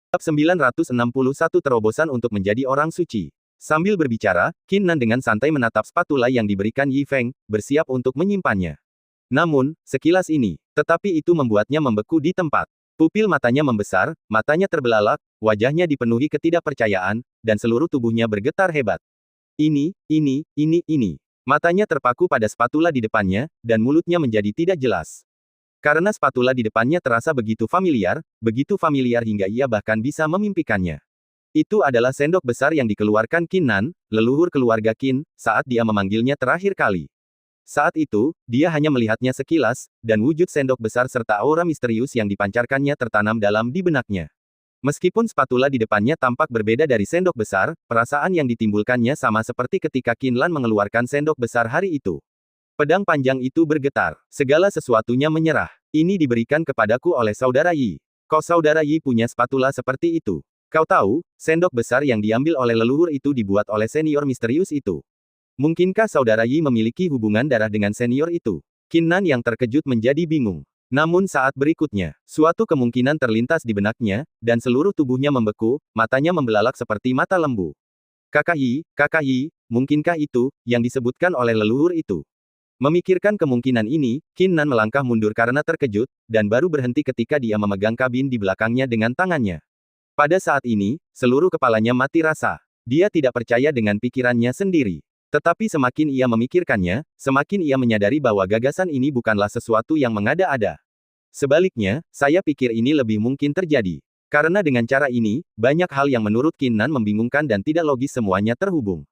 Bab 961 Terobosan untuk menjadi orang suci. Sambil berbicara, Qin Nan dengan santai menatap spatula yang diberikan Yi Feng, bersiap untuk menyimpannya. Namun, sekilas ini, tetapi itu membuatnya membeku di tempat. Pupil matanya membesar, matanya terbelalak, wajahnya dipenuhi ketidakpercayaan, dan seluruh tubuhnya bergetar hebat. Ini. Matanya terpaku pada spatula di depannya, dan mulutnya menjadi tidak jelas. Karena spatula di depannya terasa begitu familiar hingga ia bahkan bisa memimpikannya. Itu adalah sendok besar yang dikeluarkan Qin Nan, leluhur keluarga Qin, saat dia memanggilnya terakhir kali. Saat itu, dia hanya melihatnya sekilas, dan wujud sendok besar serta aura misterius yang dipancarkannya tertanam dalam di benaknya. Meskipun spatula di depannya tampak berbeda dari sendok besar, perasaan yang ditimbulkannya sama seperti ketika Qin Lan mengeluarkan sendok besar hari itu. Pedang panjang itu bergetar. Segala sesuatunya menyerah. Ini diberikan kepadaku oleh saudara Yi. Kok saudara Yi punya spatula seperti itu? Kau tahu, sendok besar yang diambil oleh leluhur itu dibuat oleh senior misterius itu. Mungkinkah saudara Yi memiliki hubungan darah dengan senior itu? Qin Nan yang terkejut menjadi bingung. Namun saat berikutnya, suatu kemungkinan terlintas di benaknya, dan seluruh tubuhnya membeku, matanya membelalak seperti mata lembu. Kakak Yi, mungkinkah itu, yang disebutkan oleh leluhur itu? Memikirkan kemungkinan ini, Qin Nan melangkah mundur karena terkejut, dan baru berhenti ketika dia memegang kabin di belakangnya dengan tangannya. Pada saat ini, seluruh kepalanya mati rasa. Dia tidak percaya dengan pikirannya sendiri. Tetapi semakin ia memikirkannya, semakin ia menyadari bahwa gagasan ini bukanlah sesuatu yang mengada-ada. Sebaliknya, saya pikir ini lebih mungkin terjadi. Karena dengan cara ini, banyak hal yang menurut Qin Nan membingungkan dan tidak logis semuanya terhubung.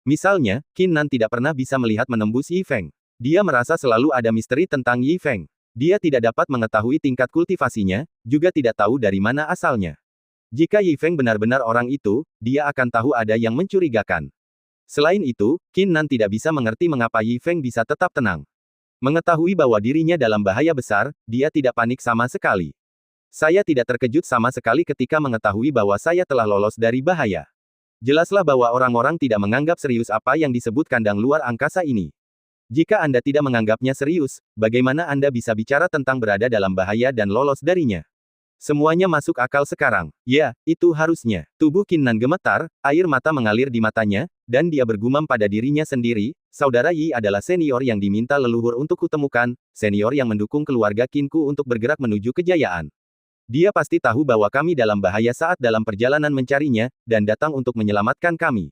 Misalnya, Qin Nan tidak pernah bisa melihat menembus Yi Feng. Dia merasa selalu ada misteri tentang Yi Feng. Dia tidak dapat mengetahui tingkat kultivasinya, juga tidak tahu dari mana asalnya. Jika Yi Feng benar-benar orang itu, dia akan tahu ada yang mencurigakan. Selain itu, Qin Nan tidak bisa mengerti mengapa Yi Feng bisa tetap tenang. Mengetahui bahwa dirinya dalam bahaya besar, dia tidak panik sama sekali. Saya tidak terkejut sama sekali ketika mengetahui bahwa saya telah lolos dari bahaya. Jelaslah bahwa orang-orang tidak menganggap serius apa yang disebut kandang luar angkasa ini. Jika Anda tidak menganggapnya serius, bagaimana Anda bisa bicara tentang berada dalam bahaya dan lolos darinya? Semuanya masuk akal sekarang. Ya, itu harusnya. Tubuh Qin Nan gemetar, air mata mengalir di matanya, dan dia bergumam pada dirinya sendiri, saudara Yi adalah senior yang diminta leluhur untuk kutemukan, senior yang mendukung keluarga Qinku untuk bergerak menuju kejayaan. Dia pasti tahu bahwa kami dalam bahaya saat dalam perjalanan mencarinya, dan datang untuk menyelamatkan kami.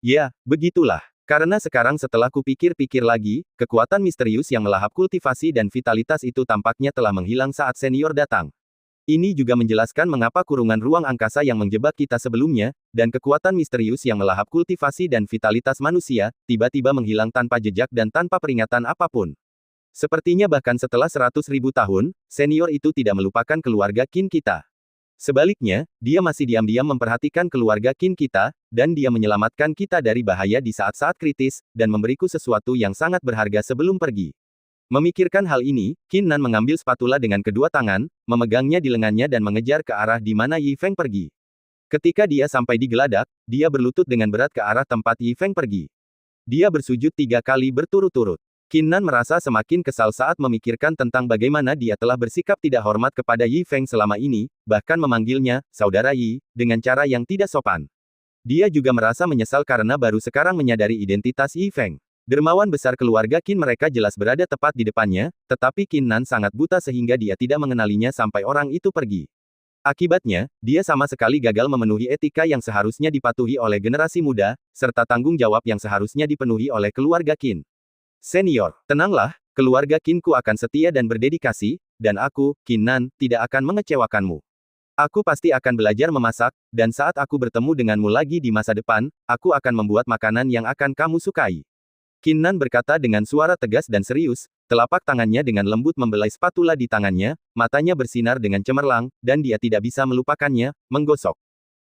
Ya, begitulah. Karena sekarang setelah kupikir-pikir lagi, kekuatan misterius yang melahap kultivasi dan vitalitas itu tampaknya telah menghilang saat senior datang. Ini juga menjelaskan mengapa kurungan ruang angkasa yang menjebak kita sebelumnya, dan kekuatan misterius yang melahap kultivasi dan vitalitas manusia, tiba-tiba menghilang tanpa jejak dan tanpa peringatan apapun. Sepertinya bahkan setelah 100.000 tahun, senior itu tidak melupakan keluarga Qin kita. Sebaliknya, dia masih diam-diam memperhatikan keluarga Qin kita, dan dia menyelamatkan kita dari bahaya di saat-saat kritis, dan memberiku sesuatu yang sangat berharga sebelum pergi. Memikirkan hal ini, Qin Nan mengambil spatula dengan kedua tangan, memegangnya di lengannya dan mengejar ke arah di mana Yi Feng pergi. Ketika dia sampai di geladak, dia berlutut dengan berat ke arah tempat Yi Feng pergi. Dia bersujud 3 kali berturut-turut. Qin Nan merasa semakin kesal saat memikirkan tentang bagaimana dia telah bersikap tidak hormat kepada Yi Feng selama ini, bahkan memanggilnya, saudara Yi, dengan cara yang tidak sopan. Dia juga merasa menyesal karena baru sekarang menyadari identitas Yi Feng. Dermawan besar keluarga Qin mereka jelas berada tepat di depannya, tetapi Qin Nan sangat buta sehingga dia tidak mengenalinya sampai orang itu pergi. Akibatnya, dia sama sekali gagal memenuhi etika yang seharusnya dipatuhi oleh generasi muda, serta tanggung jawab yang seharusnya dipenuhi oleh keluarga Qin. Senior, tenanglah, keluarga Qinku akan setia dan berdedikasi, dan aku, Qin Nan, tidak akan mengecewakanmu. Aku pasti akan belajar memasak, dan saat aku bertemu denganmu lagi di masa depan, aku akan membuat makanan yang akan kamu sukai. Qin Nan berkata dengan suara tegas dan serius, telapak tangannya dengan lembut membelai spatula di tangannya, matanya bersinar dengan cemerlang, dan dia tidak bisa melupakannya, menggosok.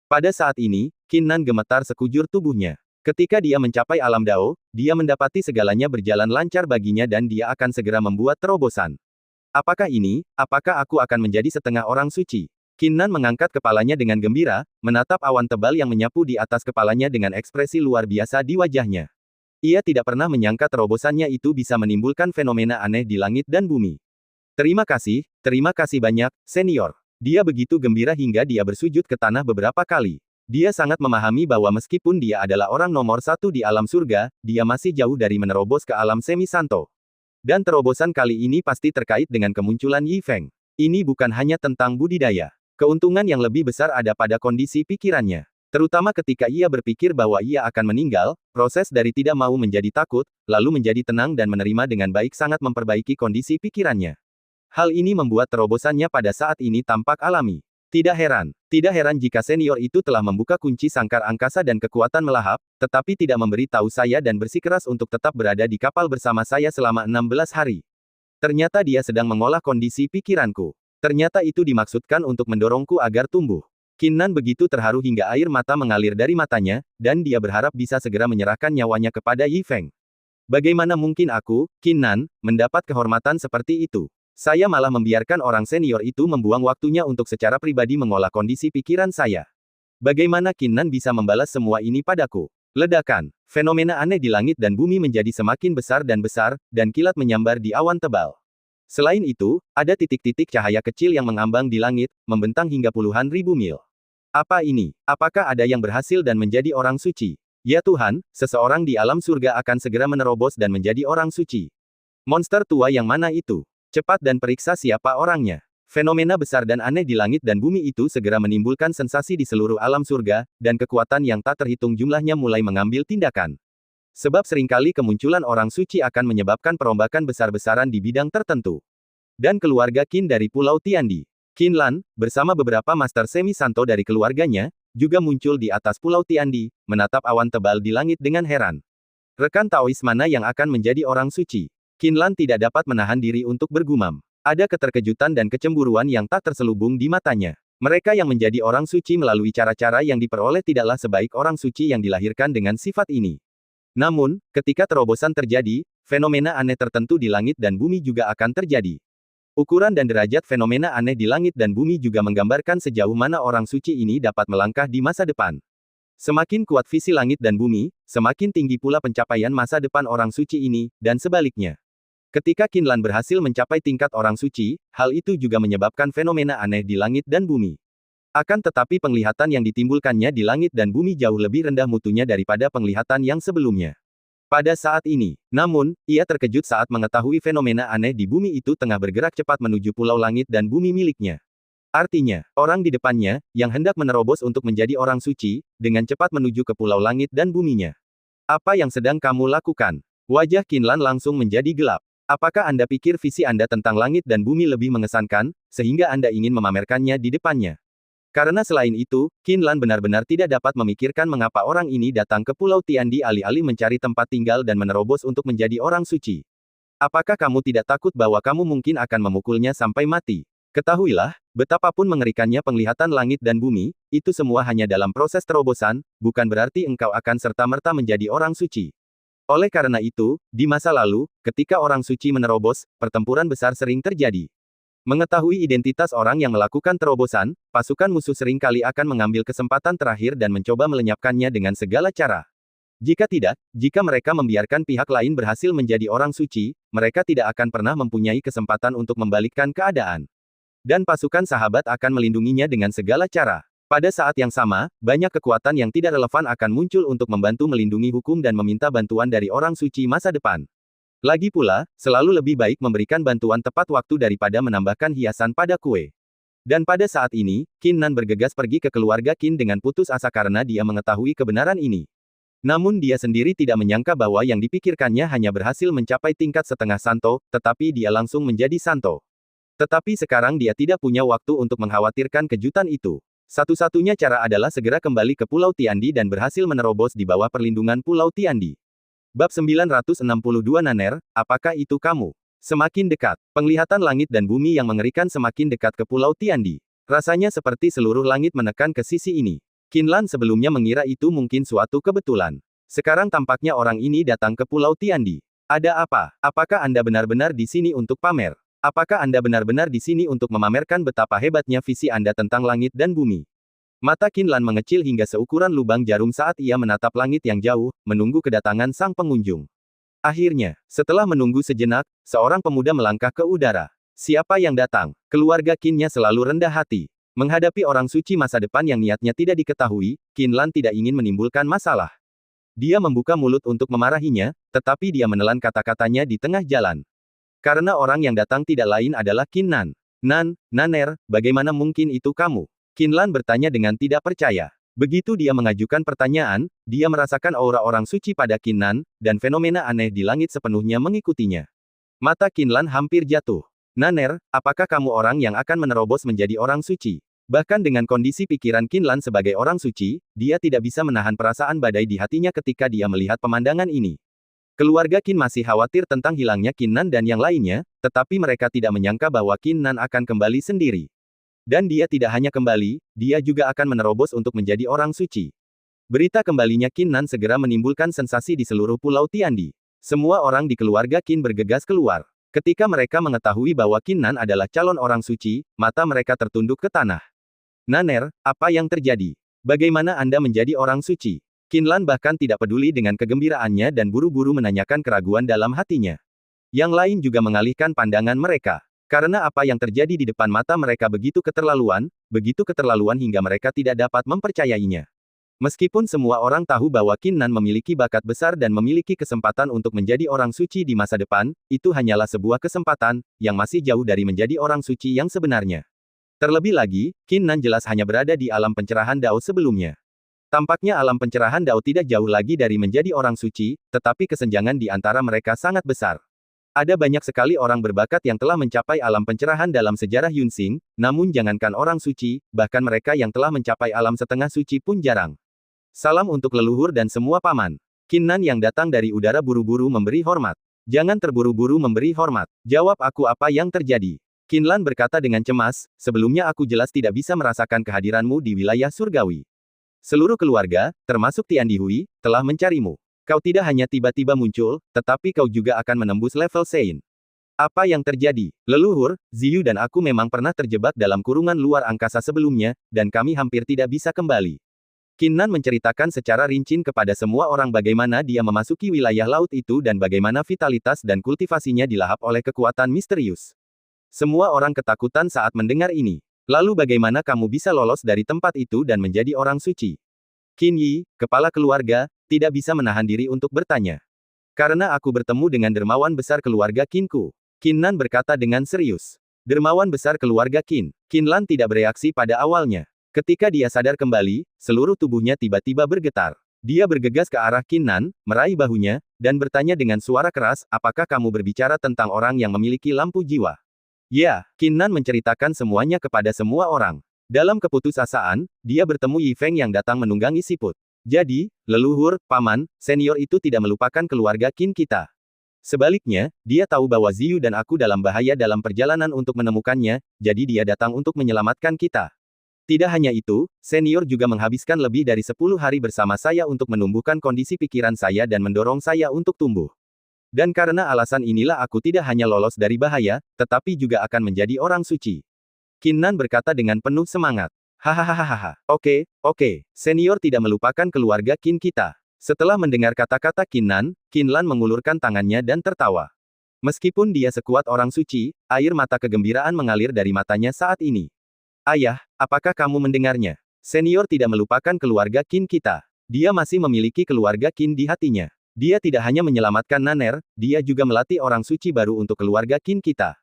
Pada saat ini, Qin Nan gemetar sekujur tubuhnya. Ketika dia mencapai alam Dao, dia mendapati segalanya berjalan lancar baginya dan dia akan segera membuat terobosan. Apakah ini? Apakah aku akan menjadi setengah orang suci? Qin Nan mengangkat kepalanya dengan gembira, menatap awan tebal yang menyapu di atas kepalanya dengan ekspresi luar biasa di wajahnya. Ia tidak pernah menyangka terobosannya itu bisa menimbulkan fenomena aneh di langit dan bumi. Terima kasih banyak, senior. Dia begitu gembira hingga dia bersujud ke tanah beberapa kali. Dia sangat memahami bahwa meskipun dia adalah orang nomor satu di alam surga, dia masih jauh dari menerobos ke alam semi santo. Dan terobosan kali ini pasti terkait dengan kemunculan Yi Feng. Ini bukan hanya tentang budidaya. Keuntungan yang lebih besar ada pada kondisi pikirannya. Terutama ketika ia berpikir bahwa ia akan meninggal, proses dari tidak mau menjadi takut, lalu menjadi tenang dan menerima dengan baik sangat memperbaiki kondisi pikirannya. Hal ini membuat terobosannya pada saat ini tampak alami. Tidak heran jika senior itu telah membuka kunci sangkar angkasa dan kekuatan melahap, tetapi tidak memberi tahu saya dan bersikeras untuk tetap berada di kapal bersama saya selama 16 hari. Ternyata dia sedang mengolah kondisi pikiranku. Ternyata itu dimaksudkan untuk mendorongku agar tumbuh. Qin Nan begitu terharu hingga air mata mengalir dari matanya, dan dia berharap bisa segera menyerahkan nyawanya kepada Yi Feng. Bagaimana mungkin aku, Qin Nan, mendapat kehormatan seperti itu? Saya malah membiarkan orang senior itu membuang waktunya untuk secara pribadi mengolah kondisi pikiran saya. Bagaimana Qin Nan bisa membalas semua ini padaku? Ledakan. Fenomena aneh di langit dan bumi menjadi semakin besar, dan kilat menyambar di awan tebal. Selain itu, ada titik-titik cahaya kecil yang mengambang di langit, membentang hingga puluhan ribu mil. Apa ini? Apakah ada yang berhasil dan menjadi orang suci? Ya Tuhan, seseorang di alam surga akan segera menerobos dan menjadi orang suci. Monster tua yang mana itu? Cepat dan periksa siapa orangnya. Fenomena besar dan aneh di langit dan bumi itu segera menimbulkan sensasi di seluruh alam surga, dan kekuatan yang tak terhitung jumlahnya mulai mengambil tindakan. Sebab seringkali kemunculan orang suci akan menyebabkan perombakan besar-besaran di bidang tertentu. Dan keluarga Qin dari Pulau Tiandi, Qin Lan, bersama beberapa master semi santo dari keluarganya, juga muncul di atas Pulau Tiandi, menatap awan tebal di langit dengan heran. Rekan Taois mana yang akan menjadi orang suci? Qin Lan tidak dapat menahan diri untuk bergumam. Ada keterkejutan dan kecemburuan yang tak terselubung di matanya. Mereka yang menjadi orang suci melalui cara-cara yang diperoleh tidaklah sebaik orang suci yang dilahirkan dengan sifat ini. Namun, ketika terobosan terjadi, fenomena aneh tertentu di langit dan bumi juga akan terjadi. Ukuran dan derajat fenomena aneh di langit dan bumi juga menggambarkan sejauh mana orang suci ini dapat melangkah di masa depan. Semakin kuat visi langit dan bumi, semakin tinggi pula pencapaian masa depan orang suci ini, dan sebaliknya. Ketika Qin Lan berhasil mencapai tingkat orang suci, hal itu juga menyebabkan fenomena aneh di langit dan bumi. Akan tetapi penglihatan yang ditimbulkannya di langit dan bumi jauh lebih rendah mutunya daripada penglihatan yang sebelumnya. Pada saat ini, namun, ia terkejut saat mengetahui fenomena aneh di bumi itu tengah bergerak cepat menuju pulau langit dan bumi miliknya. Artinya, orang di depannya, yang hendak menerobos untuk menjadi orang suci, dengan cepat menuju ke pulau langit dan buminya. Apa yang sedang kamu lakukan? Wajah Qin Lan langsung menjadi gelap. Apakah Anda pikir visi Anda tentang langit dan bumi lebih mengesankan, sehingga Anda ingin memamerkannya di depannya? Karena selain itu, Qin Lan benar-benar tidak dapat memikirkan mengapa orang ini datang ke Pulau Tiandi alih-alih mencari tempat tinggal dan menerobos untuk menjadi orang suci. Apakah kamu tidak takut bahwa kamu mungkin akan memukulnya sampai mati? Ketahuilah, betapapun mengerikannya penglihatan langit dan bumi, itu semua hanya dalam proses terobosan, bukan berarti engkau akan serta-merta menjadi orang suci. Oleh karena itu, di masa lalu, ketika orang suci menerobos, pertempuran besar sering terjadi. Mengetahui identitas orang yang melakukan terobosan, pasukan musuh sering kali akan mengambil kesempatan terakhir dan mencoba melenyapkannya dengan segala cara. Jika tidak, jika mereka membiarkan pihak lain berhasil menjadi orang suci, mereka tidak akan pernah mempunyai kesempatan untuk membalikkan keadaan. Dan pasukan sahabat akan melindunginya dengan segala cara. Pada saat yang sama, banyak kekuatan yang tidak relevan akan muncul untuk membantu melindungi hukum dan meminta bantuan dari orang suci masa depan. Lagi pula, selalu lebih baik memberikan bantuan tepat waktu daripada menambahkan hiasan pada kue. Dan pada saat ini, Qin Nan bergegas pergi ke keluarga Qin dengan putus asa karena dia mengetahui kebenaran ini. Namun dia sendiri tidak menyangka bahwa yang dipikirkannya hanya berhasil mencapai tingkat setengah santo, tetapi dia langsung menjadi santo. Tetapi sekarang dia tidak punya waktu untuk mengkhawatirkan kejutan itu. Satu-satunya cara adalah segera kembali ke Pulau Tiandi dan berhasil menerobos di bawah perlindungan Pulau Tiandi. Bab 962 Naner, apakah itu kamu? Semakin dekat, penglihatan langit dan bumi yang mengerikan semakin dekat ke Pulau Tiandi. Rasanya seperti seluruh langit menekan ke sisi ini. Qin Lan sebelumnya mengira itu mungkin suatu kebetulan. Sekarang tampaknya orang ini datang ke Pulau Tiandi. Ada apa? Apakah Anda benar-benar di sini untuk pamer? Apakah Anda benar-benar di sini untuk memamerkan betapa hebatnya visi Anda tentang langit dan bumi? Mata Qin Lan mengecil hingga seukuran lubang jarum saat ia menatap langit yang jauh, menunggu kedatangan sang pengunjung. Akhirnya, setelah menunggu sejenak, seorang pemuda melangkah ke udara. Siapa yang datang? Keluarga Qin-nya selalu rendah hati. Menghadapi orang suci masa depan yang niatnya tidak diketahui, Qin Lan tidak ingin menimbulkan masalah. Dia membuka mulut untuk memarahinya, tetapi dia menelan kata-katanya di tengah jalan. Karena orang yang datang tidak lain adalah Qin Nan. Naner, bagaimana mungkin itu kamu? Qin Lan bertanya dengan tidak percaya. Begitu dia mengajukan pertanyaan, dia merasakan aura orang suci pada Qin Nan, dan fenomena aneh di langit sepenuhnya mengikutinya. Mata Qin Lan hampir jatuh. Naner, apakah kamu orang yang akan menerobos menjadi orang suci? Bahkan dengan kondisi pikiran Qin Lan sebagai orang suci, dia tidak bisa menahan perasaan badai di hatinya ketika dia melihat pemandangan ini. Keluarga Qin masih khawatir tentang hilangnya Qin Nan dan yang lainnya, tetapi mereka tidak menyangka bahwa Qin Nan akan kembali sendiri. Dan dia tidak hanya kembali, dia juga akan menerobos untuk menjadi orang suci. Berita kembalinya Qin Nan segera menimbulkan sensasi di seluruh Pulau Tiandi. Semua orang di keluarga Qin bergegas keluar. Ketika mereka mengetahui bahwa Qin Nan adalah calon orang suci, mata mereka tertunduk ke tanah. Naner, apa yang terjadi? Bagaimana Anda menjadi orang suci? Qin Lan bahkan tidak peduli dengan kegembiraannya dan buru-buru menanyakan keraguan dalam hatinya. Yang lain juga mengalihkan pandangan mereka. Karena apa yang terjadi di depan mata mereka begitu keterlaluan hingga mereka tidak dapat mempercayainya. Meskipun semua orang tahu bahwa Qin Nan memiliki bakat besar dan memiliki kesempatan untuk menjadi orang suci di masa depan, itu hanyalah sebuah kesempatan, yang masih jauh dari menjadi orang suci yang sebenarnya. Terlebih lagi, Qin Nan jelas hanya berada di alam pencerahan Dao sebelumnya. Tampaknya alam pencerahan Dao tidak jauh lagi dari menjadi orang suci, tetapi kesenjangan di antara mereka sangat besar. Ada banyak sekali orang berbakat yang telah mencapai alam pencerahan dalam sejarah Yunxing, namun jangankan orang suci, bahkan mereka yang telah mencapai alam setengah suci pun jarang. Salam untuk leluhur dan semua paman. Qin Nan yang datang dari udara buru-buru memberi hormat. Jangan terburu-buru memberi hormat. Jawab aku apa yang terjadi. Qin Lan berkata dengan cemas, sebelumnya aku jelas tidak bisa merasakan kehadiranmu di wilayah surgawi. Seluruh keluarga, termasuk Tian Dihui, telah mencarimu. Kau tidak hanya tiba-tiba muncul, tetapi kau juga akan menembus level Sein. Apa yang terjadi? Leluhur, Ziyu dan aku memang pernah terjebak dalam kurungan luar angkasa sebelumnya, dan kami hampir tidak bisa kembali. Qin Nan menceritakan secara rinci kepada semua orang bagaimana dia memasuki wilayah laut itu dan bagaimana vitalitas dan kultivasinya dilahap oleh kekuatan misterius. Semua orang ketakutan saat mendengar ini. Lalu bagaimana kamu bisa lolos dari tempat itu dan menjadi orang suci? Qin Yi, kepala keluarga, tidak bisa menahan diri untuk bertanya. Karena aku bertemu dengan dermawan besar keluarga Qinku. Qin Nan berkata dengan serius. Dermawan besar keluarga Qin. Qin Lan tidak bereaksi pada awalnya. Ketika dia sadar kembali, seluruh tubuhnya tiba-tiba bergetar. Dia bergegas ke arah Qin Nan, meraih bahunya, dan bertanya dengan suara keras, apakah kamu berbicara tentang orang yang memiliki lampu jiwa? Ya, Qin Nan menceritakan semuanya kepada semua orang. Dalam keputusasaan, dia bertemu Yi Feng yang datang menunggangi siput. Jadi, leluhur, paman, senior itu tidak melupakan keluarga Qin kita. Sebaliknya, dia tahu bahwa Ziyu dan aku dalam bahaya dalam perjalanan untuk menemukannya, jadi dia datang untuk menyelamatkan kita. Tidak hanya itu, senior juga menghabiskan lebih dari 10 hari bersama saya untuk menumbuhkan kondisi pikiran saya dan mendorong saya untuk tumbuh. Dan karena alasan inilah aku tidak hanya lolos dari bahaya, tetapi juga akan menjadi orang suci. Qin Nan berkata dengan penuh semangat. Hahaha. Oke, senior tidak melupakan keluarga Qin kita. Setelah mendengar kata-kata Qin Lan mengulurkan tangannya dan tertawa. Meskipun dia sekuat orang suci, air mata kegembiraan mengalir dari matanya saat ini. Ayah, apakah kamu mendengarnya? Senior tidak melupakan keluarga Qin kita. Dia masih memiliki keluarga Qin di hatinya. Dia tidak hanya menyelamatkan Naner, dia juga melatih orang suci baru untuk keluarga Qin kita.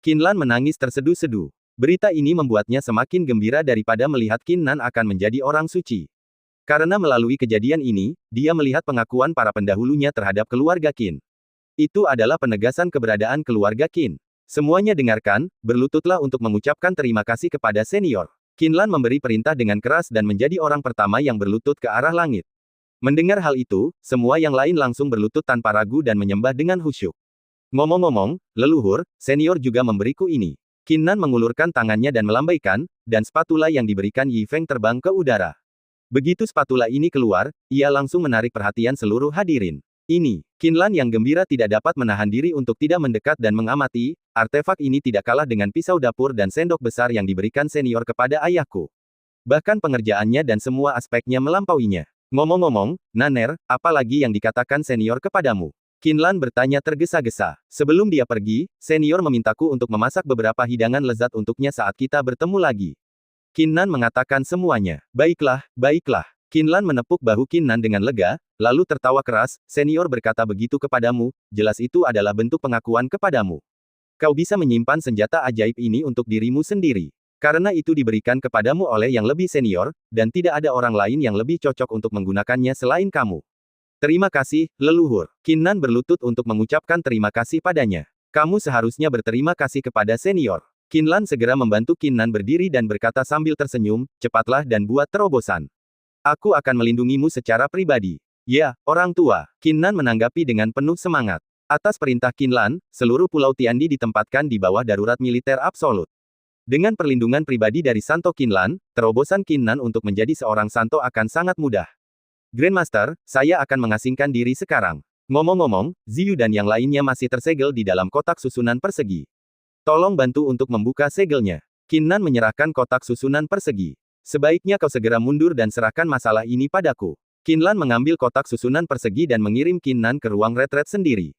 Qin Lan menangis terseduh-seduh. Berita ini membuatnya semakin gembira daripada melihat Qin Nan akan menjadi orang suci. Karena melalui kejadian ini, dia melihat pengakuan para pendahulunya terhadap keluarga Qin. Itu adalah penegasan keberadaan keluarga Qin. Semuanya dengarkan, berlututlah untuk mengucapkan terima kasih kepada senior. Qin Lan memberi perintah dengan keras dan menjadi orang pertama yang berlutut ke arah langit. Mendengar hal itu, semua yang lain langsung berlutut tanpa ragu dan menyembah dengan khusyuk. Ngomong-ngomong, leluhur, senior juga memberiku ini. Qin Nan mengulurkan tangannya dan melambaikan, dan spatula yang diberikan Yi Feng terbang ke udara. Begitu spatula ini keluar, ia langsung menarik perhatian seluruh hadirin. Ini, Qin Lan yang gembira tidak dapat menahan diri untuk tidak mendekat dan mengamati, artefak ini tidak kalah dengan pisau dapur dan sendok besar yang diberikan senior kepada ayahku. Bahkan pengerjaannya dan semua aspeknya melampauinya. Ngomong-ngomong, Naner, apa lagi yang dikatakan senior kepadamu? Qin Lan bertanya tergesa-gesa. Sebelum dia pergi, senior memintaku untuk memasak beberapa hidangan lezat untuknya saat kita bertemu lagi. Qin Nan mengatakan semuanya. Baiklah, baiklah. Qin Lan menepuk bahu Qin Nan dengan lega, lalu tertawa keras. Senior berkata begitu kepadamu, jelas itu adalah bentuk pengakuan kepadamu. Kau bisa menyimpan senjata ajaib ini untuk dirimu sendiri. Karena itu diberikan kepadamu oleh yang lebih senior, dan tidak ada orang lain yang lebih cocok untuk menggunakannya selain kamu. Terima kasih, leluhur. Qin Nan berlutut untuk mengucapkan terima kasih padanya. Kamu seharusnya berterima kasih kepada senior. Qin Lan segera membantu Qin Nan berdiri dan berkata sambil tersenyum, cepatlah dan buat terobosan. Aku akan melindungimu secara pribadi. Ya, orang tua. Qin Nan menanggapi dengan penuh semangat. Atas perintah Qin Lan, seluruh Pulau Tiandi ditempatkan di bawah darurat militer absolut. Dengan perlindungan pribadi dari Santo Qin Lan, terobosan Qin Nan untuk menjadi seorang santo akan sangat mudah. Grandmaster, saya akan mengasingkan diri sekarang. Ngomong-ngomong, Ziyu dan yang lainnya masih tersegel di dalam kotak susunan persegi. Tolong bantu untuk membuka segelnya. Qin Nan menyerahkan kotak susunan persegi. Sebaiknya kau segera mundur dan serahkan masalah ini padaku. Qin Lan mengambil kotak susunan persegi dan mengirim Qin Nan ke ruang retret sendiri.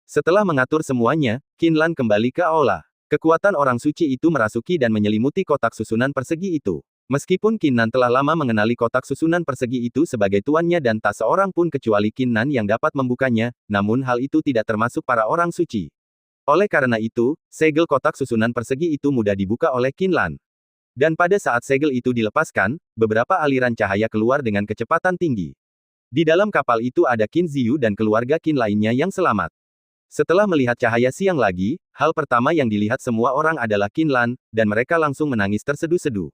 Setelah mengatur semuanya, Qin Lan kembali ke aula. Kekuatan orang suci itu merasuki dan menyelimuti kotak susunan persegi itu. Meskipun Qin Nan telah lama mengenali kotak susunan persegi itu sebagai tuannya dan tak seorang pun kecuali Qin Nan yang dapat membukanya, namun hal itu tidak termasuk para orang suci. Oleh karena itu, segel kotak susunan persegi itu mudah dibuka oleh Qin Lan. Dan pada saat segel itu dilepaskan, beberapa aliran cahaya keluar dengan kecepatan tinggi. Di dalam kapal itu ada Qin Ziyu dan keluarga Qin lainnya yang selamat. Setelah melihat cahaya siang lagi, hal pertama yang dilihat semua orang adalah Qin Lan, dan mereka langsung menangis terseduh-seduh.